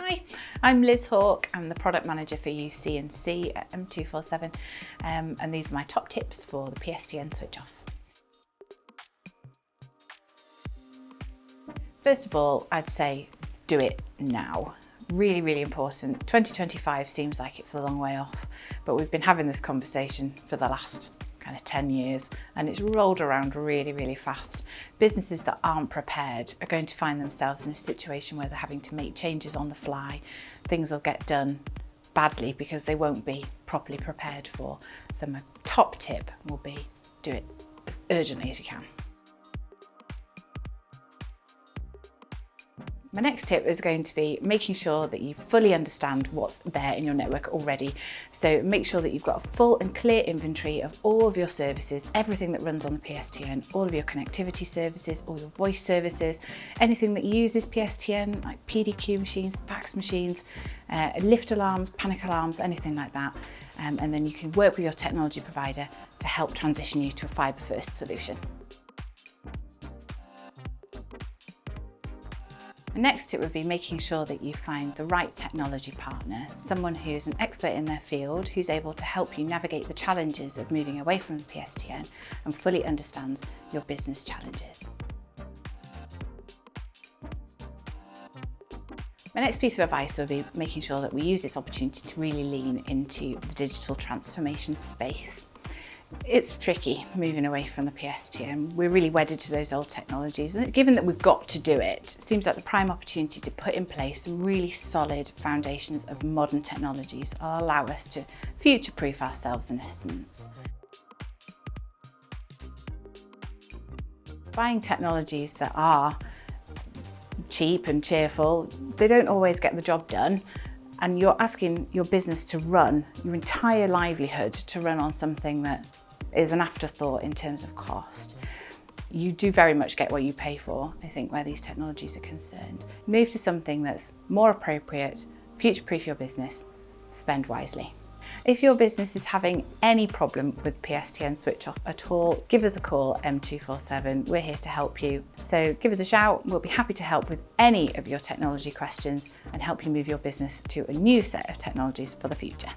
Hi, I'm Liz Hawke. I'm the Product Manager for UC&C at M247 and these are my top tips for the PSTN switch off. First of all, I'd say do it now. Really, really important. 2025 seems like it's a long way off, but we've been having this conversation for the last kind of 10 years and it's rolled around really, really fast. Businesses that aren't prepared are going to find themselves in a situation where they're having to make changes on the fly. Things will get done badly because they won't be properly prepared for. So my top tip will be do it as urgently as you can. My next tip is going to be making sure that you fully understand what's there in your network already. So make sure that you've got a full and clear inventory of all of your services, everything that runs on the PSTN, all of your connectivity services, all your voice services, anything that uses PSTN like PDQ machines, fax machines, lift alarms, panic alarms, anything like that. And then you can work with your technology provider to help transition you to a fibre first solution. The next tip would be making sure that you find the right technology partner, someone who's an expert in their field, who's able to help you navigate the challenges of moving away from the PSTN and fully understands your business challenges. My next piece of advice would be making sure that we use this opportunity to really lean into the digital transformation space. It's tricky moving away from the PSTN. We're really wedded to those old technologies, and given that we've got to do it, it seems like the prime opportunity to put in place some really solid foundations of modern technologies will allow us to future-proof ourselves in essence. Buying technologies that are cheap and cheerful, they don't always get the job done, and you're asking your business to run your entire livelihood to run on something that is an afterthought in terms of cost. You do very much get what you pay for, I think, where these technologies are concerned. Move to something that's more appropriate, future-proof your business, spend wisely. If your business is having any problem with PSTN switch off at all, give us a call, M247. We're here to help you. So give us a shout. We'll be happy to help with any of your technology questions and help you move your business to a new set of technologies for the future.